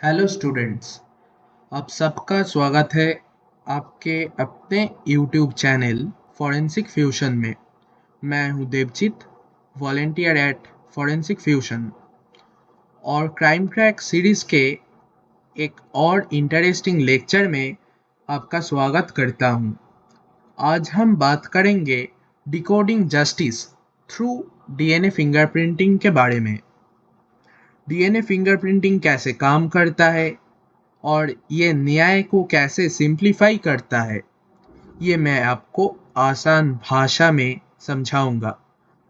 Hello students. आप सबका स्वागत है आपके अपने यूट्यूब चैनल फॉरेंसिक फ्यूशन में। मैं हूं Devjeet, volunteer at forensic fusion और क्राइम ट्रैक सीरीज़ के एक और इंटरेस्टिंग लेक्चर में आपका स्वागत करता हूं। आज हम बात करेंगे decoding justice through DNA fingerprinting के बारे में। डीएनए फिंगरप्रिंटिंग कैसे काम करता है और ये न्याय को कैसे सिंप्लीफाई करता है, ये मैं आपको आसान भाषा में समझाऊंगा।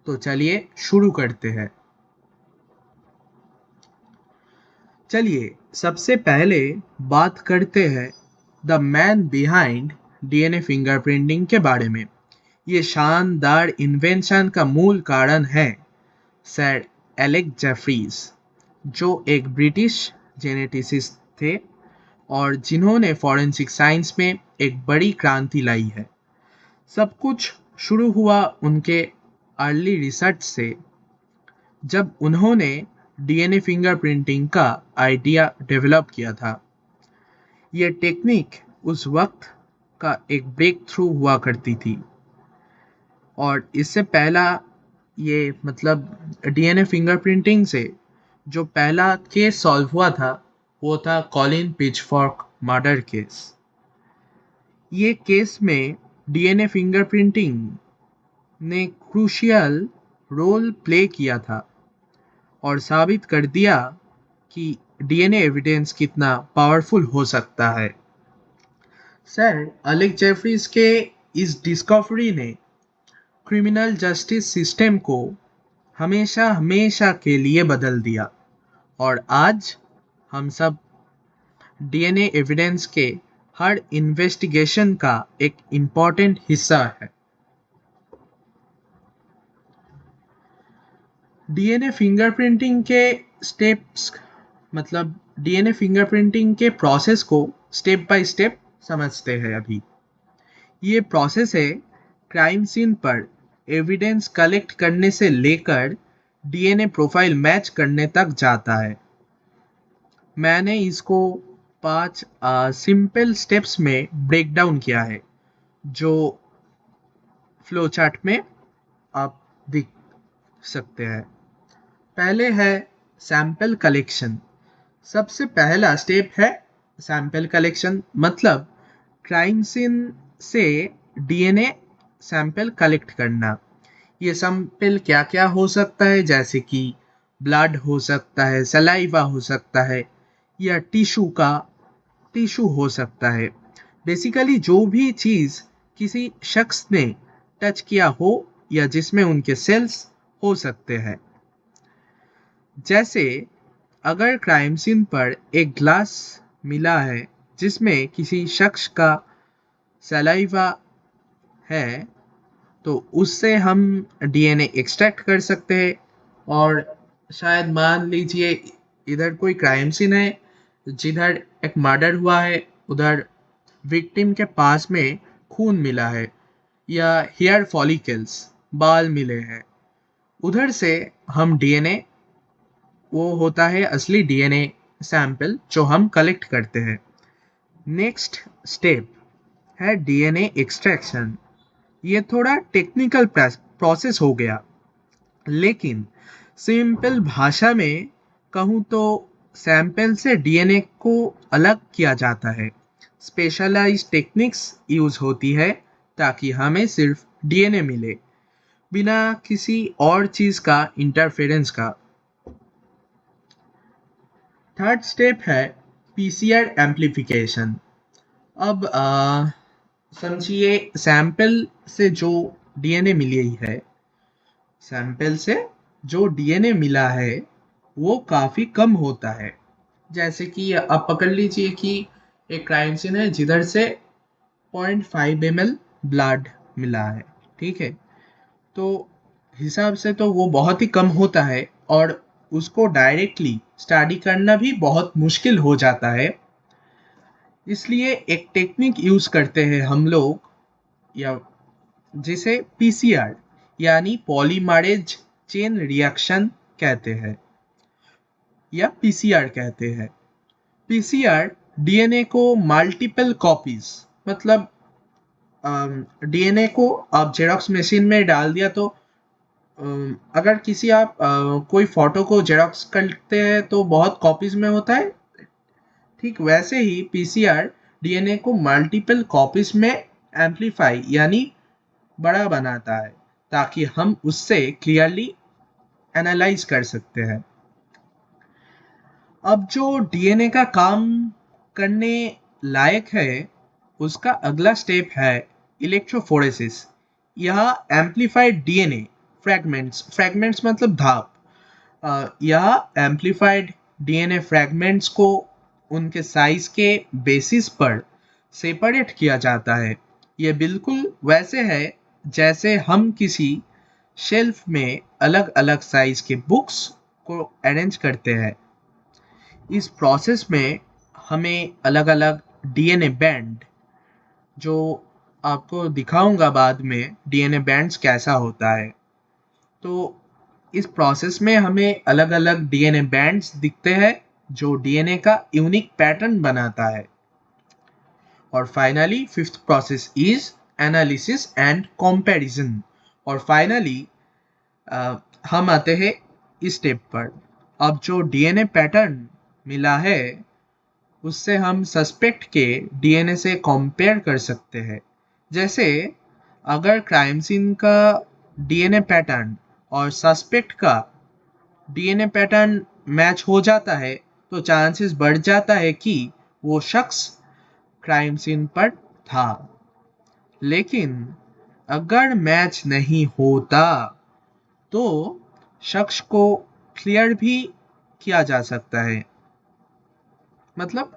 तो चलिए शुरू करते हैं। चलिए सबसे पहले बात करते हैं the man behind DNA fingerprinting के बारे में। ये शानदार इन्वेंशन का मूल कारण है सर एलेक जेफरीज, जो एक ब्रिटिश जेनेटिसिस्ट थे और जिन्होंने फॉरेंसिक साइंस में एक बड़ी क्रांति लाई है। सब कुछ शुरू हुआ उनके अर्ली रिसर्च से, जब उन्होंने डीएनए फिंगरप्रिंटिंग का आइडिया डेवलप किया था। ये टेक्निक उस वक्त का एक ब्रेक थ्रू हुआ करती थी और इससे पहला डीएनए फिंगरप्रिंटिंग से जो पहला केस सॉल्व हुआ था वो था कॉलिन पिचफॉर्क मर्डर केस। ये केस में डीएनए फिंगरप्रिंटिंग ने क्रूशियल रोल प्ले किया था और साबित कर दिया कि डीएनए एविडेंस कितना पावरफुल हो सकता है। सर अलेक जेफरीज के इस डिस्कवरी ने क्रिमिनल जस्टिस सिस्टम को हमेशा हमेशा के लिए बदल दिया और आज हम सब डीएनए एविडेंस के हर इन्वेस्टिगेशन का एक इम्पॉर्टेंट हिस्सा है। डीएनए फिंगरप्रिंटिंग के स्टेप्स डीएनए फिंगरप्रिंटिंग के प्रोसेस को स्टेप बाय स्टेप समझते हैं। अभी ये प्रोसेस है क्राइम सीन पर एविडेंस कलेक्ट करने से लेकर डीएनए प्रोफाइल मैच करने तक जाता है। मैंने इसको 5 सिंपल स्टेप्स में ब्रेक डाउन किया है, जो फ्लो चार्ट में आप देख सकते हैं। पहले है सैंपल कलेक्शन। सबसे पहला स्टेप है सैंपल कलेक्शन, मतलब क्राइम सीन से डीएनए सैंपल कलेक्ट करना। ये सैंपल क्या क्या हो सकता है, जैसे कि ब्लड हो सकता है, सलाइवा हो सकता है, या टिश्यू हो सकता है। बेसिकली जो भी चीज़ किसी शख्स ने टच किया हो या जिसमें उनके सेल्स हो सकते हैं। जैसे अगर क्राइम सीन पर एक ग्लास मिला है जिसमें किसी शख्स का सलाइवा है, तो उससे हम डीएनए एक्सट्रैक्ट कर सकते हैं। और शायद मान लीजिए इधर कोई क्राइम सीन है जिधर एक मर्डर हुआ है, उधर विक्टिम के पास में खून मिला है या हेयर फॉलिकल्स बाल मिले हैं, उधर से हम डीएनए, वो होता है असली डीएनए सैंपल जो हम कलेक्ट करते हैं। नेक्स्ट स्टेप है डीएनए एक्सट्रैक्शन। ये थोड़ा टेक्निकल प्रोसेस हो गया, लेकिन सिंपल भाषा में कहूँ तो सैंपल से डीएनए को अलग किया जाता है। स्पेशलाइज्ड टेक्निक्स यूज होती है ताकि हमें सिर्फ डीएनए मिले, बिना किसी और चीज़ का इंटरफेरेंस का। थर्ड स्टेप है पीसीआर एम्प्लीफिकेशन। अब समझिए सैंपल से जो डीएनए मिली है, सैंपल से जो डीएनए मिला है वो काफ़ी कम होता है। जैसे कि आप पकड़ लीजिए कि एक क्राइम सीन है जिधर से 0.5 ml ब्लड मिला है, ठीक है। तो हिसाब से तो वो बहुत ही कम होता है और उसको डायरेक्टली स्टडी करना भी बहुत मुश्किल हो जाता है। इसलिए एक टेक्निक यूज़ करते हैं हम लोग, या जिसे पीसीआर यानी पॉलीमरेज चेन रिएक्शन कहते हैं या पीसीआर कहते हैं। पीसीआर डीएनए को मल्टीपल कॉपीज, मतलब डीएनए को आप जेरोक्स मशीन में डाल दिया तो अगर किसी आप कोई फोटो को जेरोक्स करते हैं तो बहुत कॉपीज में होता है, ठीक वैसे ही पीसीआर डीएनए को मल्टीपल कॉपीज में एम्पलीफाई यानी बड़ा बनाता है ताकि हम उससे क्लियरली एनालाइज कर सकते हैं। अब जो डीएनए का काम करने लायक है उसका अगला स्टेप है इलेक्ट्रोफोरेसिस। यह एम्पलीफाइड डीएनए फ्रैगमेंट्स मतलब धाप, यह एम्पलीफाइड डीएनए फ्रैगमेंट्स को उनके साइज के बेसिस पर सेपरेट किया जाता है। ये बिल्कुल वैसे है जैसे हम किसी शेल्फ में अलग अलग साइज के बुक्स को अरेंज करते हैं। इस प्रोसेस में हमें अलग अलग डीएनए बैंड, जो आपको दिखाऊंगा बाद में डीएनए बैंड्स कैसा होता है, तो इस प्रोसेस में हमें अलग अलग डीएनए बैंड्स दिखते हैं जो डीएनए का यूनिक पैटर्न बनाता है। और finally fifth process is analysis and comparison. और फाइनली हम आते हैं इस स्टेप पर। अब जो डीएनए पैटर्न मिला है उससे हम सस्पेक्ट के डीएनए से कंपेयर कर सकते हैं। जैसे अगर क्राइम सीन का डीएनए पैटर्न और सस्पेक्ट का डीएनए पैटर्न मैच हो जाता है तो चांसेस बढ़ जाता है कि वो शख्स क्राइम सीन पर था। लेकिन अगर मैच नहीं होता तो शख्स को क्लियर भी किया जा सकता है, मतलब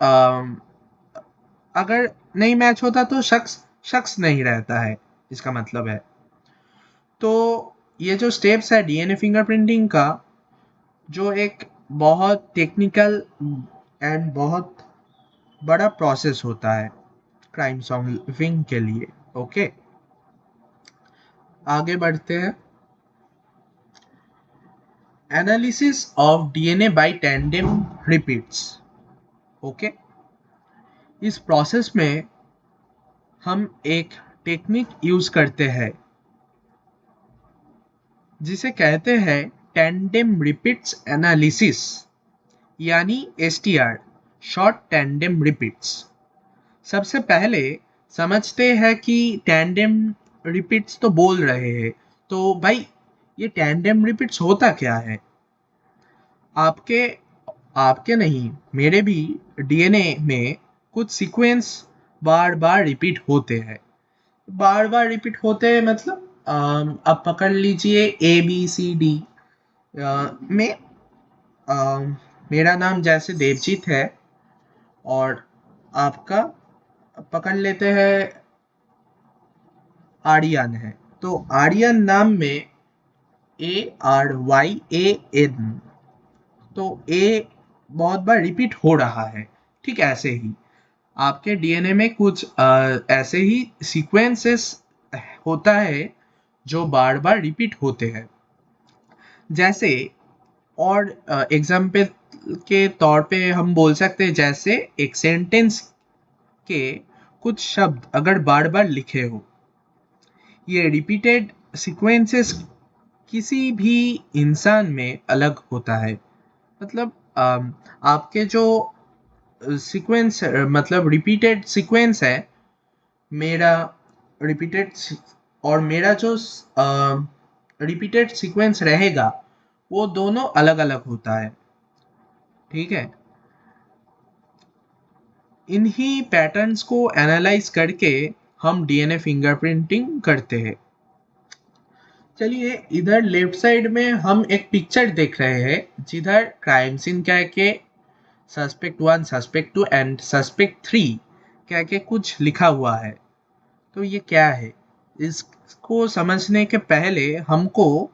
अगर नहीं मैच होता तो शख्स शख्स नहीं रहता है, इसका मतलब है। तो ये जो स्टेप्स है डीएनए फिंगरप्रिंटिंग का, जो एक बहुत टेक्निकल एंड बहुत बड़ा प्रोसेस होता है क्राइम सॉल्विंग के लिए। ओके, आगे बढ़ते हैं। Analysis of DNA by tandem repeats. Okay, इस प्रोसेस में हम एक टेक्निक यूज करते हैं जिसे कहते हैं टैंडेम रिपीट्स एनालिसिस, यानी एसटीआर, शॉर्ट टैंडेम रिपीट्स। सबसे पहले समझते हैं कि टैंडेम रिपीट्स तो बोल रहे हैं, तो भाई ये टैंडेम रिपीट्स होता क्या है। आपके आपके नहीं, मेरे भी डीएनए में कुछ सीक्वेंस बार बार रिपीट होते हैं। बार बार रिपीट होते हैं मतलब अब पकड़ लीजिए ए बी सी डी में मेरा नाम जैसे देवजीत है और आपका पकड़ लेते हैं आर्यन है, तो आर्यन नाम में ARYAN, तो ए बहुत बार रिपीट हो रहा है। ठीक ऐसे ही आपके डीएनए में कुछ ऐसे ही सीक्वेंसेस होता है जो बार बार रिपीट होते हैं। जैसे और एग्जाम्पल के तौर पे हम बोल सकते हैं, जैसे एक सेंटेंस के कुछ शब्द अगर बार बार लिखे हो, ये रिपीटेड सीक्वेंसेस किसी भी इंसान में अलग होता है। मतलब आपके जो सीक्वेंस मतलब रिपीटेड सीक्वेंस है, मेरा रिपीटेड और मेरा जो रिपीटेड सीक्वेंस रहेगा वो दोनों अलग अलग होता है। ठीक है, इन्हीं पैटर्न्स को एनालाइज करके हम डीएनए फिंगरप्रिंटिंग करते हैं। चलिए, इधर लेफ्ट साइड में हम एक पिक्चर देख रहे हैं जिधर क्राइम सीन कह के सस्पेक्ट 1, सस्पेक्ट 2 एंड सस्पेक्ट 3 कह के कुछ लिखा हुआ है। तो ये क्या है, इसको समझने के पहले हमको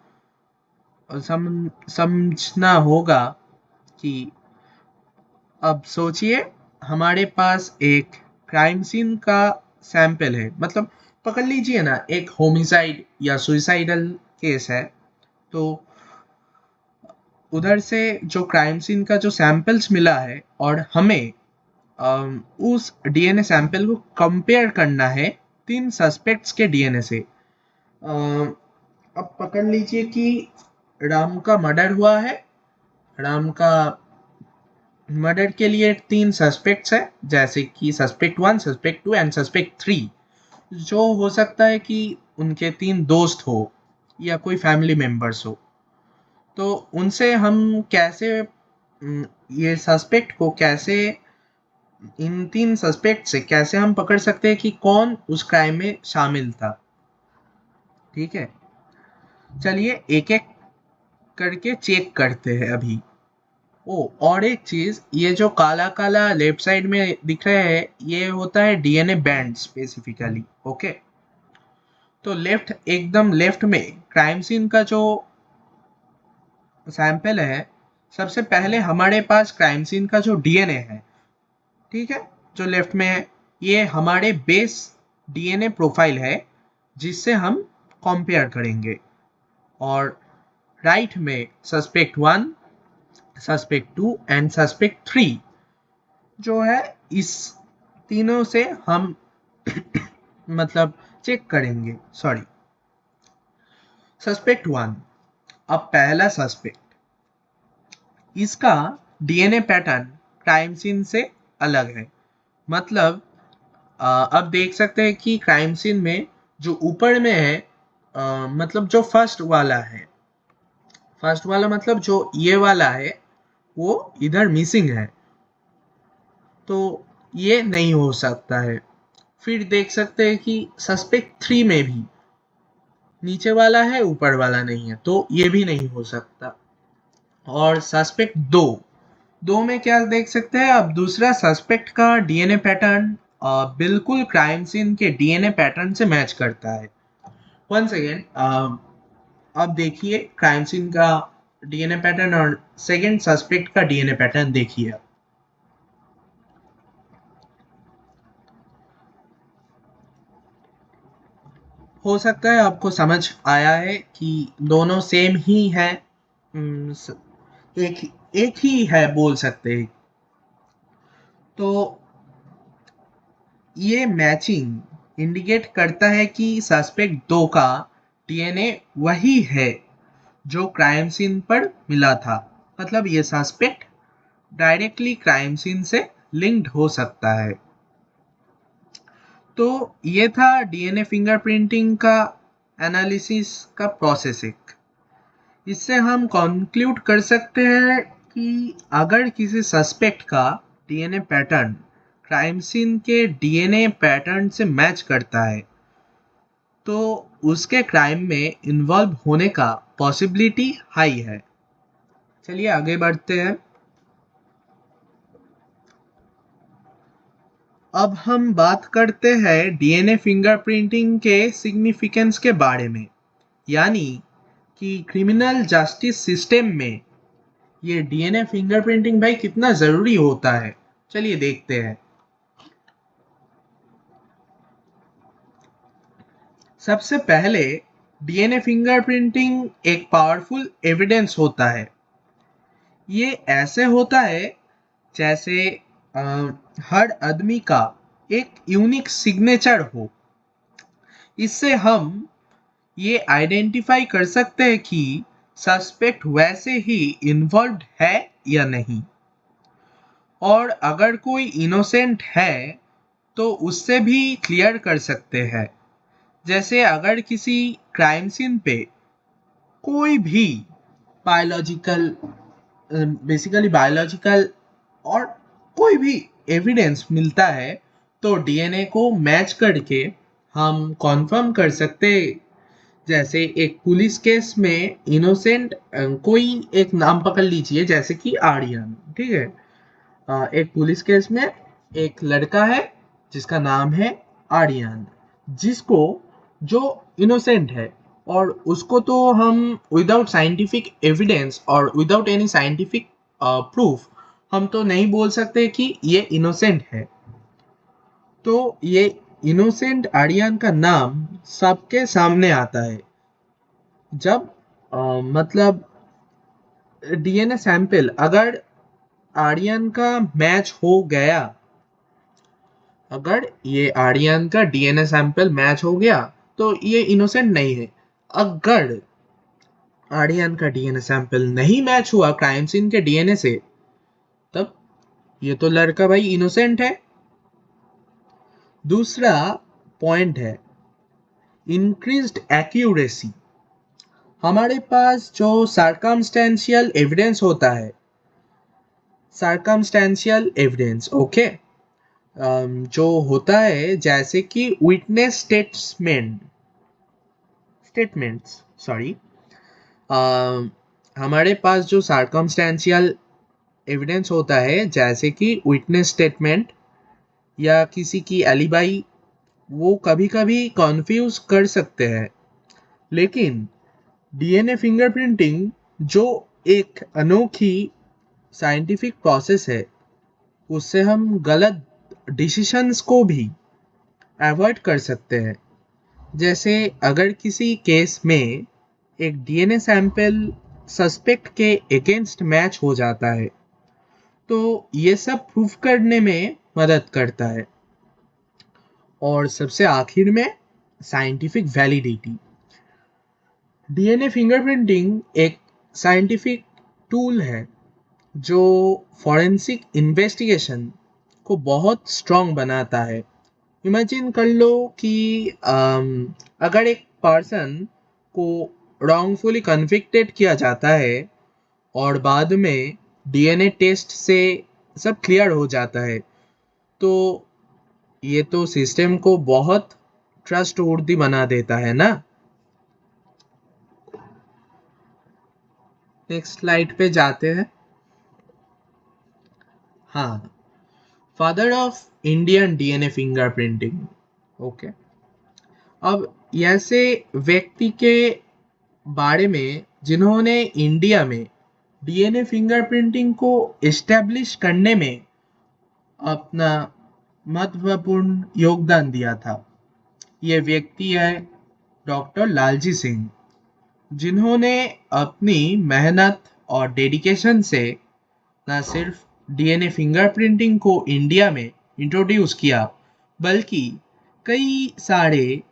समझना होगा कि अब सोचिए हमारे पास एक क्राइम सीन का सैंपल है, मतलब पकड़ लीजिए ना एक होमिसाइड या सुइसाइडल केस है, तो उधर से जो क्राइम सीन का जो सैंपल्स मिला है और हमें उस डीएनए सैंपल को कंपेयर करना है 3 सस्पेक्ट्स के डीएनए से। अब पकड़ लीजिए कि राम का मर्डर हुआ है। राम का मर्डर के लिए 3 सस्पेक्ट्स है, जैसे कि सस्पेक्ट 1, सस्पेक्ट 2 एंड सस्पेक्ट 3, जो हो सकता है कि उनके 3 दोस्त हो या कोई फैमिली मेंबर्स हो। तो उनसे हम कैसे ये सस्पेक्ट को कैसे इन 3 सस्पेक्ट से कैसे हम पकड़ सकते हैं कि कौन उस क्राइम में शामिल था। ठीक है, चलिए एक एक करके चेक करते हैं अभी। और एक चीज, ये जो काला काला लेफ्ट साइड में दिख रहा है, ये होता है डीएनए बैंड स्पेसिफिकली। ओके, तो एकदम लेफ्ट में क्राइम सीन का जो सैंपल है, सबसे पहले हमारे पास क्राइम सीन का जो डीएनए है, ठीक है, जो लेफ्ट में है, ये हमारे बेस डीएनए प्रोफाइल है जिससे हम कंपेयर करेंगे। और राइट में सस्पेक्ट 1, सस्पेक्ट 2 एंड सस्पेक्ट 3 जो है, इस तीनों से हम मतलब चेक करेंगे। सॉरी, सस्पेक्ट 1, अब पहला सस्पेक्ट, इसका डीएनए पैटर्न क्राइम सीन से अलग है। मतलब अब देख सकते हैं कि क्राइम सीन में जो ऊपर में है, मतलब जो फर्स्ट वाला मतलब जो ये वाला है, वो इधर मिसिंग है, तो ये नहीं हो सकता है। फिर देख सकते हैं कि सस्पेक्ट 3 में भी नीचे वाला है, ऊपर वाला नहीं है, तो ये भी नहीं हो सकता। और सस्पेक्ट 2 में क्या देख सकते हैं, अब दूसरा सस्पेक्ट का डीएनए पैटर्न बिल्कुल क्राइम सीन के डीएनए पैटर्न से मैच करता है। वन सेकेंड, अब देखिए क्राइम सीन का डीएनए पैटर्न और सेकेंड सस्पेक्ट का डीएनए पैटर्न देखिए। हो सकता है आपको समझ आया है कि दोनों सेम ही है, एक एक ही है बोल सकते हैं। तो ये मैचिंग इंडिकेट करता है कि सस्पेक्ट 2 का डीएनए वही है जो क्राइम सीन पर मिला था। मतलब ये सस्पेक्ट डायरेक्टली क्राइम सीन से लिंक्ड हो सकता है। तो ये था डीएनए फिंगरप्रिंटिंग का एनालिसिस का प्रोसेस। इससे हम कंक्लूड कर सकते हैं कि अगर किसी सस्पेक्ट का डीएनए पैटर्न क्राइम सीन के डीएनए पैटर्न से मैच करता है, तो उसके क्राइम में इन्वॉल्व होने का पॉसिबिलिटी हाई है। चलिए आगे बढ़ते हैं। अब हम बात करते हैं डीएनए फिंगरप्रिंटिंग के सिग्निफिकेंस के बारे में, यानी कि क्रिमिनल जस्टिस सिस्टम में ये डीएनए फिंगरप्रिंटिंग भाई कितना जरूरी होता है। चलिए देखते हैं। सबसे पहले डीएनए फिंगरप्रिंटिंग एक पावरफुल एविडेंस होता है। ये ऐसे होता है जैसे हर आदमी का एक यूनिक सिग्नेचर हो। इससे हम ये आइडेंटिफाई कर सकते हैं कि सस्पेक्ट वैसे ही इन्वॉल्व्ड है या नहीं। और अगर कोई इनोसेंट है तो उससे भी क्लियर कर सकते हैं। जैसे अगर किसी क्राइम सीन पे कोई भी बायोलॉजिकल बेसिकली बायोलॉजिकल और कोई भी एविडेंस मिलता है, तो डीएनए को मैच करके हम कंफर्म कर सकते। जैसे एक पुलिस केस में इनोसेंट कोई एक नाम पकड़ लीजिए, जैसे कि आर्यन, ठीक है। एक पुलिस केस में एक लड़का है जिसका नाम है आर्यन, जिसको जो इनोसेंट है, और उसको तो हम विदाउट साइंटिफिक एविडेंस और विदाउट एनी साइंटिफिक प्रूफ हम तो नहीं बोल सकते कि ये इनोसेंट है। तो ये इनोसेंट आर्यन का नाम सबके सामने आता है जब मतलब डीएनए सैंपल अगर आर्यन का मैच हो गया, अगर ये आर्यन का डीएनए सैंपल मैच हो गया तो ये इनोसेंट नहीं है। अगर आर्यन का डीएनए सैंपल नहीं मैच हुआ क्राइम सीन के डीएनए से, तब ये तो लड़का भाई इनोसेंट है। दूसरा पॉइंट है इंक्रीज्ड एक्यूरेसी। हमारे पास जो सर्कमस्टेंशियल एविडेंस होता है, सर्कमस्टेंशियल एविडेंस ओके, जो होता है जैसे कि विटनेस स्टेटमेंट्स सॉरी, हमारे पास जो सर्कमस्टेंशियल एविडेंस होता है जैसे कि विटनेस स्टेटमेंट या किसी की एलिबाई, वो कभी कभी कंफ्यूज कर सकते हैं। लेकिन डीएनए फिंगरप्रिंटिंग जो एक अनोखी साइंटिफिक प्रोसेस है, उससे हम गलत डिसीशंस को भी अवॉइड कर सकते हैं। जैसे अगर किसी केस में एक डीएनए सैंपल सस्पेक्ट के अगेंस्ट मैच हो जाता है, तो ये सब प्रूफ करने में मदद करता है। और सबसे आखिर में साइंटिफिक वैलिडिटी। डीएनए फिंगरप्रिंटिंग एक साइंटिफिक टूल है जो फॉरेंसिक इन्वेस्टिगेशन को बहुत स्ट्रॉन्ग बनाता है। इमेजिन कर लो कि अगर एक पर्सन को रॉन्गफुली कन्विक्टेड किया जाता है और बाद में डीएनए टेस्ट से सब क्लियर हो जाता है, तो ये तो सिस्टम को बहुत ट्रस्टवर्दी बना देता है ना। नेक्स्ट स्लाइड पे जाते हैं। हाँ, father of Indian DNA fingerprinting okay. अब ऐसे व्यक्ति के बारे में जिन्होंने इंडिया में डीएनए फिंगरप्रिंटिंग को एस्टेब्लिश करने में अपना महत्वपूर्ण योगदान दिया था। ये व्यक्ति है डॉक्टर लालजी सिंह, जिन्होंने अपनी मेहनत और डेडिकेशन से न सिर्फ डीएनए फिंगरप्रिंटिंग को इंडिया में इंट्रोड्यूस किया, बल्कि कई सारे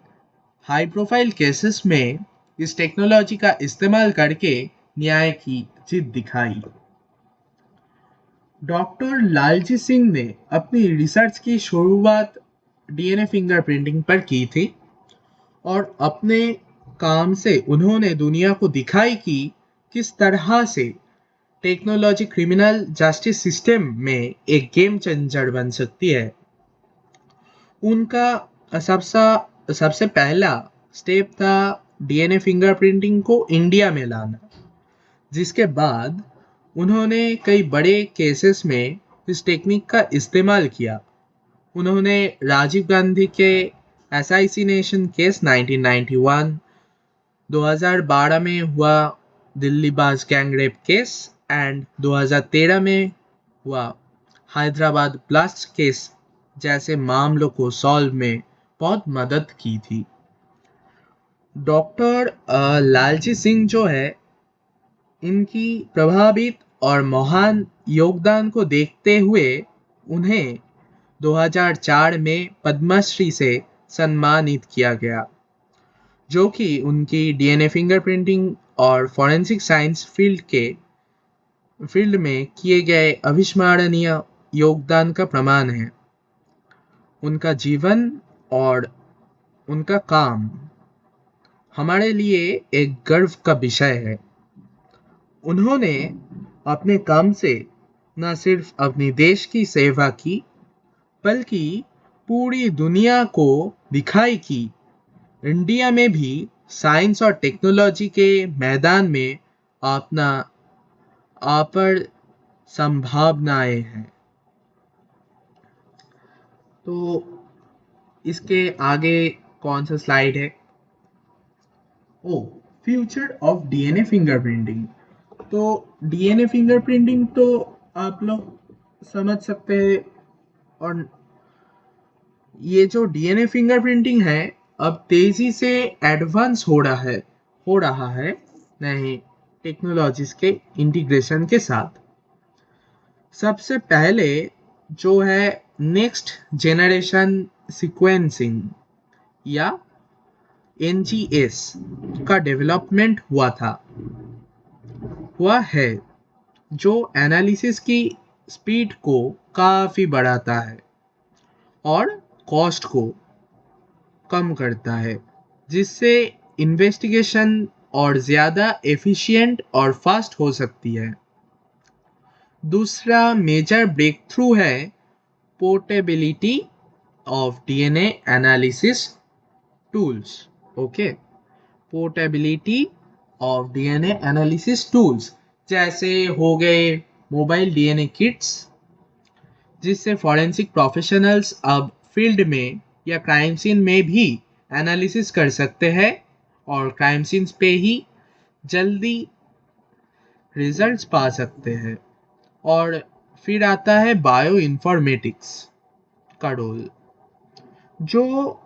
हाई प्रोफाइल केसेस में इस टेक्नोलॉजी का इस्तेमाल करके न्याय की जीत दिखाई। डॉक्टर लालजी सिंह ने अपनी रिसर्च की शुरुआत डीएनए फिंगरप्रिंटिंग पर की थी और अपने काम से उन्होंने दुनिया को दिखाई कि किस तरह से टेक्नोलॉजी क्रिमिनल जस्टिस सिस्टम में एक गेम चेंजर बन सकती है। उनका सबसे पहला स्टेप था डीएनए फिंगरप्रिंटिंग को इंडिया में लाना, जिसके बाद उन्होंने कई बड़े केसेस में इस टेक्निक का इस्तेमाल किया। उन्होंने राजीव गांधी के असैसिनेशन केस 1991, 2012 में हुआ दिल्ली बाज गैंगरेप केस एंड 2013 में हुआ हैदराबाद ब्लास्ट केस जैसे मामलों को सॉल्व में बहुत मदद की थी। डॉक्टर लालजी सिंह जो है, इनकी प्रभावित और महान योगदान को देखते हुए उन्हें 2004 में पद्मश्री से सम्मानित किया गया, जो कि उनकी डीएनए फिंगरप्रिंटिंग और फॉरेंसिक साइंस फील्ड में किए गए अविस्मरणीय योगदान का प्रमाण है। उनका जीवन और उनका काम हमारे लिए एक गर्व का विषय है। उन्होंने अपने काम से न सिर्फ अपने देश की सेवा की, बल्कि पूरी दुनिया को दिखाई कि इंडिया में भी साइंस और टेक्नोलॉजी के मैदान में अपना अपार संभावनाएं हैं। तो इसके आगे कौन सा स्लाइड है? ओ, फ्यूचर ऑफ डीएनए फिंगरप्रिंटिंग। तो डीएनए फिंगरप्रिंटिंग तो आप लोग समझ सकते हैं, और ये जो डीएनए फिंगरप्रिंटिंग है अब तेजी से एडवांस हो रहा है नए टेक्नोलॉजीज के इंटीग्रेशन के साथ। सबसे पहले जो है नेक्स्ट जेनरेशन सीक्वेंसिंग या NGS का डेवलपमेंट हुआ है जो एनालिसिस की स्पीड को काफ़ी बढ़ाता है और कॉस्ट को कम करता है, जिससे इन्वेस्टिगेशन और ज़्यादा एफिशिएंट और फास्ट हो सकती है। दूसरा मेजर ब्रेक थ्रू है portability of DNA analysis tools. Okay, portability of DNA analysis tools जैसे हो गए मोबाइल DNA किट्स, जिससे फॉरेंसिक प्रोफेशनल्स अब फील्ड में या क्राइम सीन में भी एनालिसिस कर सकते हैं और क्राइम सीन्स पे ही जल्दी रिजल्ट्स पा सकते हैं। और फिर आता है बायो इन्फॉर्मेटिक्स का रोल, जो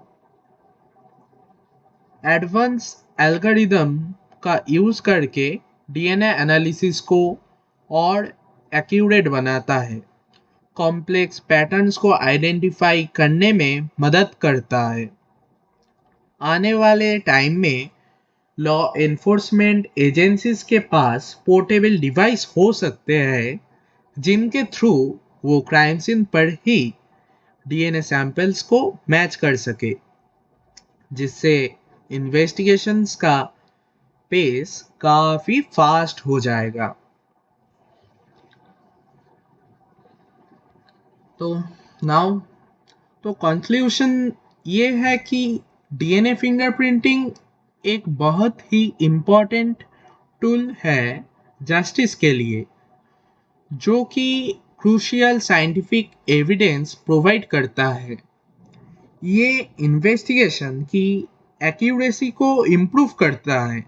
एडवांस एल्गोरिदम का यूज़ करके DNA एनालिसिस को और एक्यूरेट बनाता है, कॉम्प्लेक्स पैटर्न्स को आइडेंटिफाई करने में मदद करता है। आने वाले टाइम में लॉ एनफोर्समेंट एजेंसीज के पास पोर्टेबल डिवाइस हो सकते हैं जिनके थ्रू वो क्राइम सीन पर ही DNA सैंपल्स को मैच कर सके, जिससे इन्वेस्टिगेशंस का पेस काफ़ी फास्ट हो जाएगा। तो कंक्लूजन ये है कि DNA फिंगरप्रिंटिंग एक बहुत ही इम्पोर्टेंट टूल है जस्टिस के लिए, जो कि क्रूशियल साइंटिफिक एविडेंस प्रोवाइड करता है। ये इन्वेस्टिगेशन की एक्यूरेसी को इम्प्रूव करता है,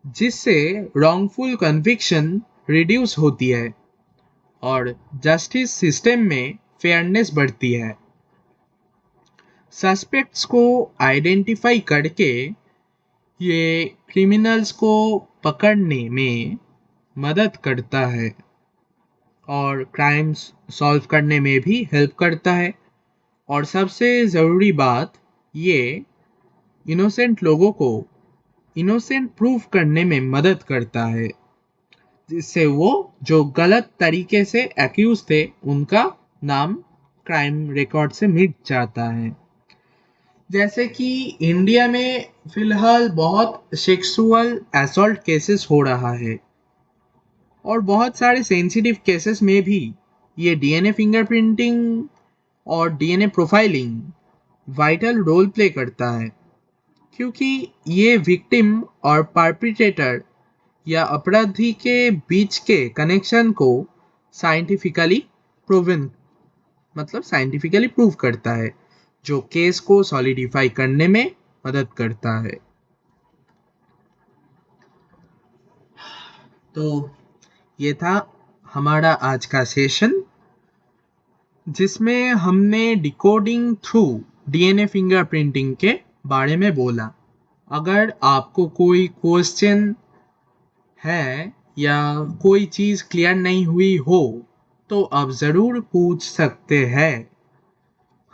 जिससे रॉन्गफुल कन्विक्शन रिड्यूस होती है और जस्टिस सिस्टम में फेयरनेस बढ़ती है। सस्पेक्ट्स को आइडेंटिफाई करके ये क्रिमिनल्स को पकड़ने में मदद करता है और क्राइम्स सॉल्व करने में भी हेल्प करता है। और सबसे ज़रूरी बात, ये इनोसेंट लोगों को इनोसेंट प्रूफ करने में मदद करता है, जिससे वो जो गलत तरीके से एक्यूज थे उनका नाम क्राइम रिकॉर्ड से मिट जाता है। जैसे कि इंडिया में फिलहाल बहुत सेक्सुअल असॉल्ट केसेस हो रहा है और बहुत सारे सेंसिटिव केसेस में भी ये DNA फिंगरप्रिंटिंग और DNA profiling vital role play करता है, क्योंकि ये विक्टिम और परपिट्रेटर या अपराधी के बीच के कनेक्शन को साइंटिफिकली प्रूव करता है, जो केस को सॉलिडिफाई करने में मदद करता है। तो ये था हमारा आज का सेशन, जिसमें हमने डिकोडिंग थ्रू DNA फिंगरप्रिंटिंग के बारे में बोला। अगर आपको कोई क्वेश्चन है या कोई चीज़ क्लियर नहीं हुई हो तो आप ज़रूर पूछ सकते हैं।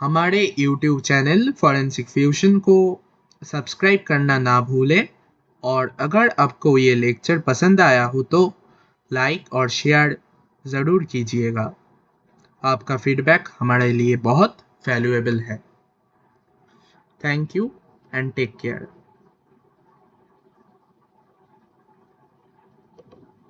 हमारे YouTube चैनल फॉरेंसिक फ्यूजन को सब्सक्राइब करना ना भूलें, और अगर आपको ये लेक्चर पसंद आया हो तो लाइक और शेयर ज़रूर कीजिएगा। आपका फीडबैक हमारे लिए बहुत वैल्यूएबल है। Thank you and take care.